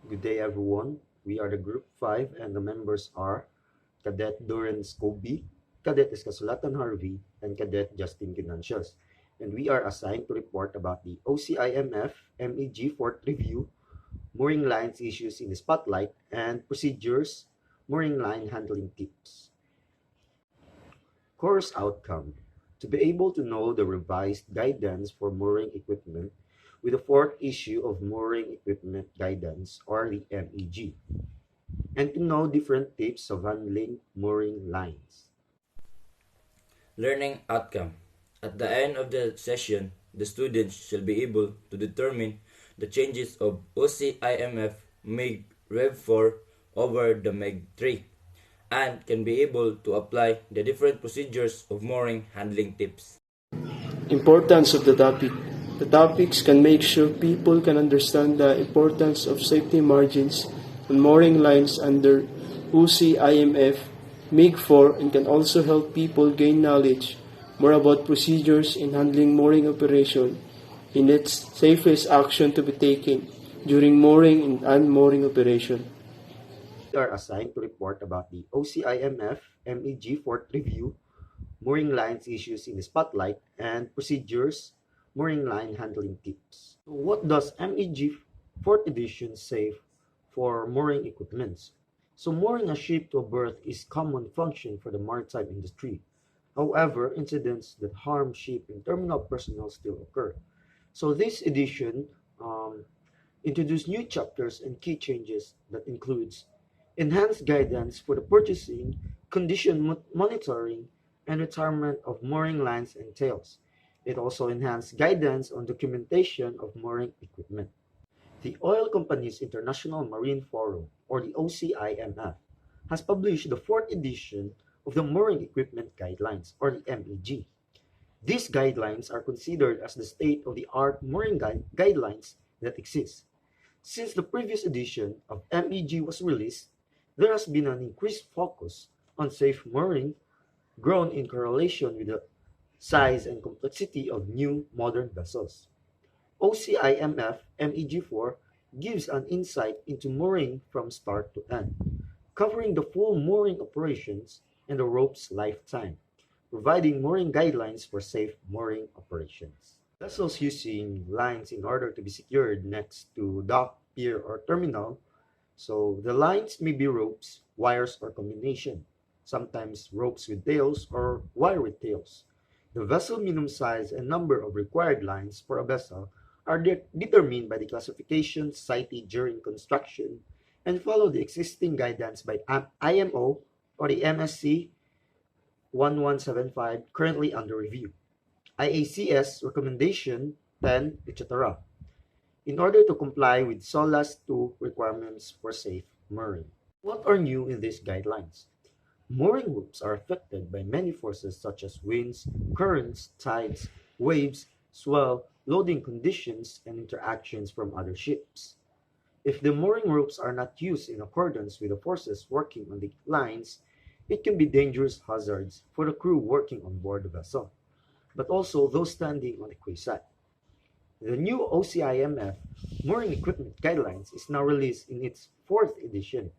Good day, everyone. We are the Group 5, and the members are Cadet Duran Scobie, Cadet Escasulatan Harvey, and Cadet Justin Ginancios. And we are assigned to report about the OCIMF MEG Fort Review, mooring lines issues in the spotlight, and procedures, mooring line handling tips. Course outcome: to be able to know the revised guidance for mooring equipment with the fourth issue of Mooring Equipment Guidance, or the MEG, and to know different tips of handling mooring lines. Learning outcome. At the end of the session, the students shall be able to determine the changes of OCIMF MEG Rev 4 over the MEG 3 and can be able to apply the different procedures of mooring handling tips. Importance of the topic. The topics can make sure people can understand the importance of safety margins on mooring lines under UCIMF MiG-4 and can also help people gain knowledge more about procedures in handling mooring operation in its safest action to be taken during mooring and unmooring operation. We are assigned to report about the OCIMF MEG Fort Review, mooring lines issues in the spotlight, and procedures, mooring line handling tips. So what does MEG 4th edition say for mooring equipments? So mooring a ship to a berth is common function for the maritime industry. However, incidents that harm ship and terminal personnel still occur. So this edition introduced new chapters and key changes that includes enhanced guidance for the purchasing, condition monitoring, and retirement of mooring lines and tails. It also enhanced guidance on documentation of mooring equipment. The Oil Companies International Marine Forum, or the OCIMF, has published the fourth edition of the Mooring Equipment Guidelines, or the MEG. These guidelines are considered as the state-of-the-art mooring guidelines that exist. Since the previous edition of MEG was released, there has been an increased focus on safe mooring, grown in correlation with the size and complexity of new modern vessels. OCIMF MEG4 gives an insight into mooring from start to end, covering the full mooring operations and the rope's lifetime, providing mooring guidelines for safe mooring operations. Vessels using lines in order to be secured next to dock, pier, or terminal. So the lines may be ropes, wires, or combination, sometimes ropes with tails or wire with tails. The vessel minimum size and number of required lines for a vessel are determined by the classification cited during construction and follow the existing guidance by IMO or the MSC 1175 currently under review, IACS recommendation 10, etc., in order to comply with SOLAS 2 requirements for safe mooring. What are new in these guidelines? Mooring ropes are affected by many forces such as winds, currents, tides, waves, swell, loading conditions, and interactions from other ships. If the mooring ropes are not used in accordance with the forces working on the lines, it can be dangerous hazards for the crew working on board the vessel, but also those standing on the quayside. The new OCIMF Mooring Equipment Guidelines is now released in its fourth edition,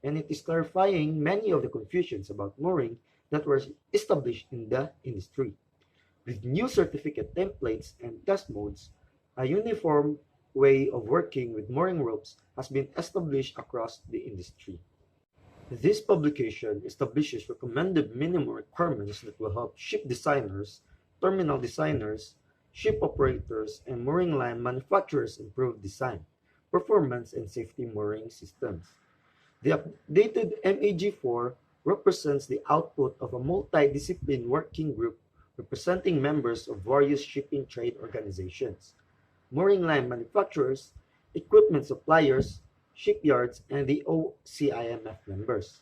and it is clarifying many of the confusions about mooring that were established in the industry. With new certificate templates and test modes, a uniform way of working with mooring ropes has been established across the industry. This publication establishes recommended minimum requirements that will help ship designers, terminal designers, ship operators, and mooring line manufacturers improve design, performance, and safety mooring systems. The updated MEG4 represents the output of a multidisciplinary working group representing members of various shipping trade organizations, mooring line manufacturers, equipment suppliers, shipyards, and the OCIMF members.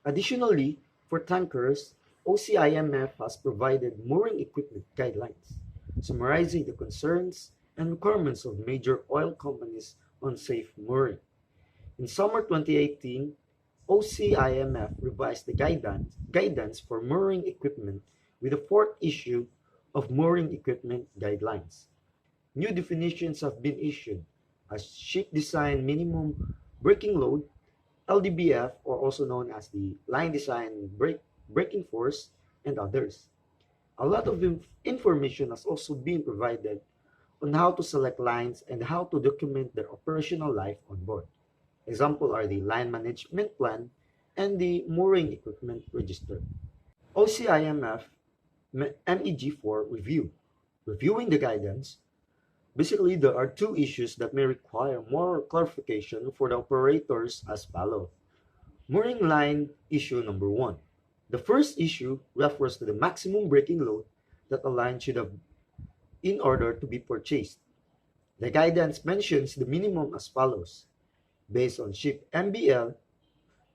Additionally, for tankers, OCIMF has provided mooring equipment guidelines, summarizing the concerns and requirements of major oil companies on safe mooring. In summer 2018, OCIMF revised the guidance for mooring equipment with the fourth issue of Mooring Equipment Guidelines. New definitions have been issued, as ship design minimum braking load, LDBF, or also known as the line design braking force, and others. A lot of information has also been provided on how to select lines and how to document their operational life on board. Example are the line management plan and the mooring equipment register. OCIMF MEG4 review. Reviewing the guidance. Basically, there are two issues that may require more clarification for the operators as follow. Mooring line issue number one. The first issue refers to the maximum braking load that a line should have in order to be purchased. The guidance mentions the minimum as follows. Based on ship MBL,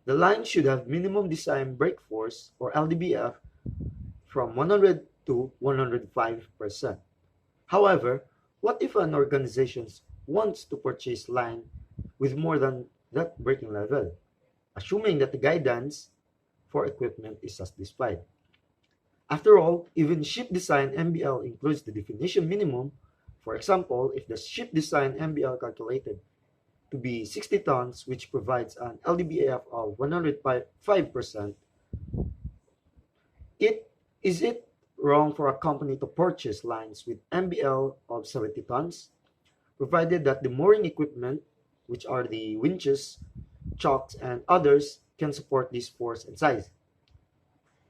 the line should have minimum design brake force or LDBF from 100 to 105%. However, what if an organization wants to purchase line with more than that braking level, assuming that the guidance for equipment is as displayed? After all, even ship design MBL includes the definition minimum. For example, if the ship design MBL calculated to be 60 tons, which provides an LDBAF of 105%, is it wrong for a company to purchase lines with MBL of 70 tons, provided that the mooring equipment, which are the winches, chocks, and others, can support this force and size?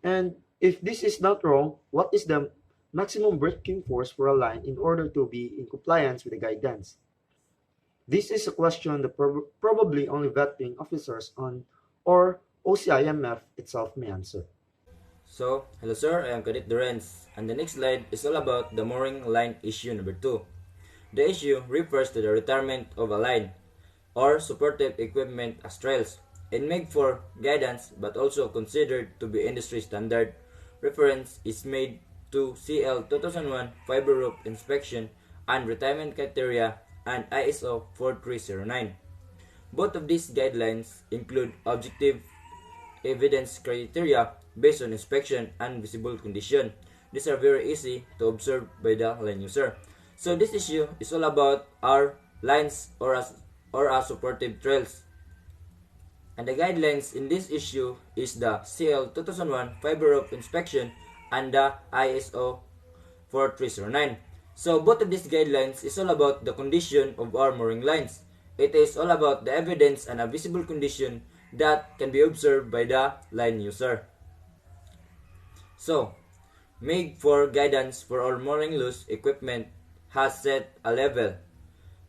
And if this is not wrong, what is the maximum braking force for a line in order to be in compliance with the guidance? This is a question that probably only vetting officers on or OCIMF itself may answer. So, hello sir, I am Kadit Durens, and the next slide is all about the mooring line issue number 2. The issue refers to the retirement of a line or supportive equipment as trails and made for guidance but also considered to be industry standard. Reference is made to CL 2001 fiber rope inspection and retirement criteria and ISO 4309. Both of these guidelines include objective evidence criteria based on inspection and visible condition. These are very easy to observe by the line user. So this issue is all about our lines or our supportive trails. And the guidelines in this issue is the CL 2001 fiber rope inspection and the ISO 4309. So both of these guidelines is all about the condition of our mooring lines. It is all about the evidence and a visible condition that can be observed by the line user. So, made for guidance for our mooring loose equipment has set a level,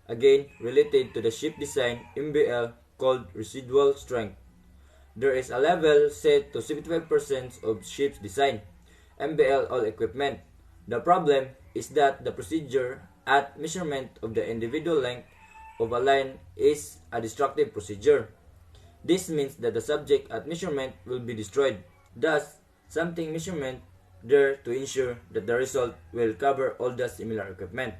again related to the ship design MBL called residual strength. There is a level set to 75% of ship's design, MBL all equipment. The problem is that the procedure at measurement of the individual length of a line is a destructive procedure. This means that the subject at measurement will be destroyed. Thus, something measurement there to ensure that the result will cover all the similar equipment.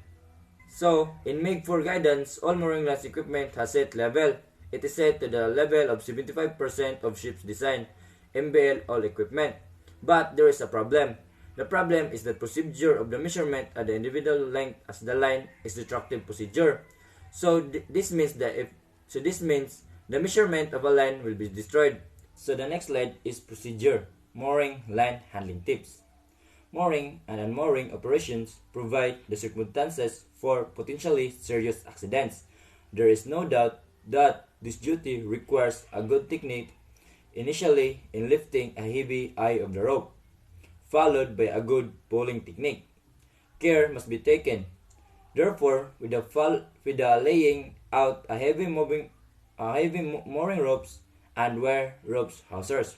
So, in make for guidance, all mooring lines equipment has set level. It is set to the level of 75% of ship's design, MBL all equipment. But there is a problem. The problem is that procedure of the measurement at the individual length as the line is destructive procedure. So this means the measurement of a line will be destroyed. So the next slide is procedure, mooring line handling tips. Mooring and unmooring operations provide the circumstances for potentially serious accidents. There is no doubt that this duty requires a good technique, initially in lifting a heavy eye of the rope, followed by a good pulling technique. Care must be taken, therefore, with the laying out a heavy mooring ropes and wear ropes hawsers.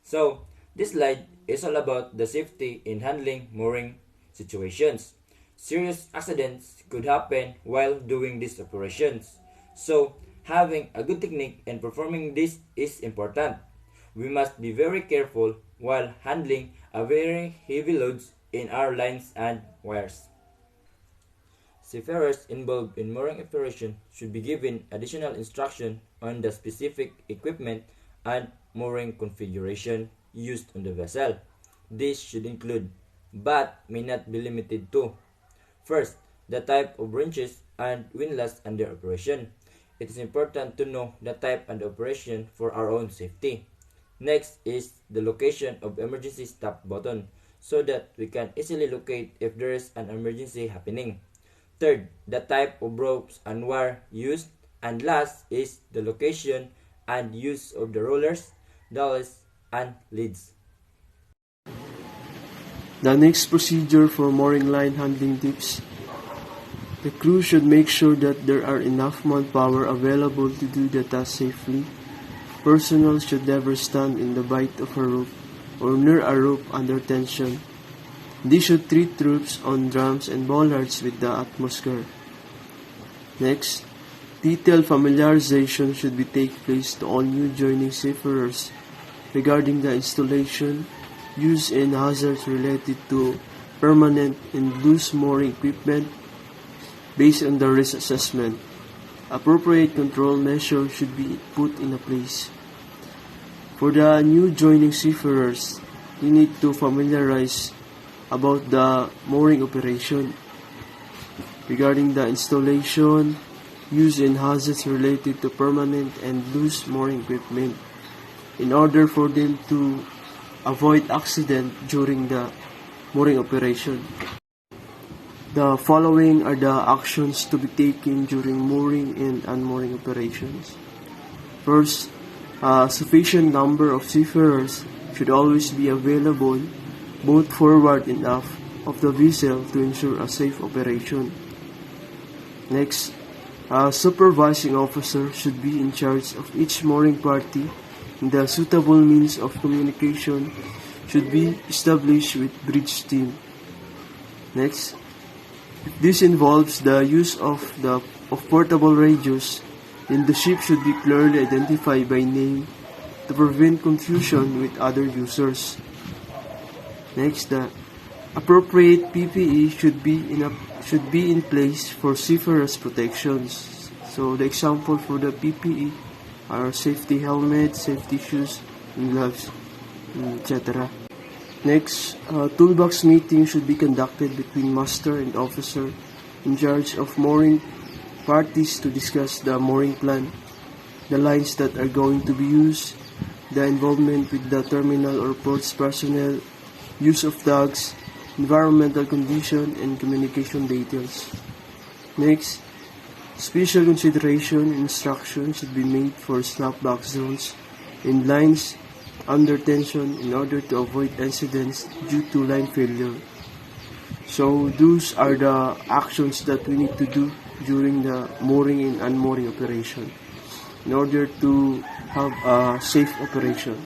So, this slide is all about the safety in handling mooring situations. Serious accidents could happen while doing these operations. So, having a good technique and performing this is important. We must be very careful while handling a very heavy loads in our lines and wires. Seafarers involved in mooring operation should be given additional instruction on the specific equipment and mooring configuration used on the vessel. This should include, but may not be limited to: first, the type of wrenches and windlass under operation. It is important to know the type and operation for our own safety. Next is the location of emergency stop button so that we can easily locate if there is an emergency happening. Third, the type of ropes and wire used. And last is the location and use of the rollers, dowels, and leads. The next procedure for mooring line handling tips. The crew should make sure that there are enough manpower available to do the task safely. Personnel should never stand in the bight of a rope or near a rope under tension. They should treat ropes on drums and bollards with the utmost care. Next, detailed familiarization should be take place to all new joining seafarers regarding the installation, use and hazards related to permanent and loose mooring equipment based on the risk assessment. Appropriate control measures should be put in place. For the new joining seafarers, you need to familiarize about the mooring operation regarding the installation, use and hazards related to permanent and loose mooring equipment in order for them to avoid accident during the mooring operation. The following are the actions to be taken during mooring and unmooring operations. First, a sufficient number of seafarers should always be available both forward and aft of the vessel to ensure a safe operation. Next, a supervising officer should be in charge of each mooring party, and the suitable means of communication should be established with bridge team. Next, if this involves the use of portable radios, then the ship should be clearly identified by name to prevent confusion with other users. Next, the appropriate PPE should be in place for seafarers' protections. So the example for the PPE are safety helmet, safety shoes, and gloves, etc. Next, a toolbox meeting should be conducted between master and officer in charge of mooring parties to discuss the mooring plan, the lines that are going to be used, the involvement with the terminal or ports personnel, use of dogs, environmental condition, and communication details. Next, special consideration and instruction should be made for snapback zones and lines under tension in order to avoid incidents due to line failure. So those are the actions that we need to do during the mooring and unmooring operation in order to have a safe operation.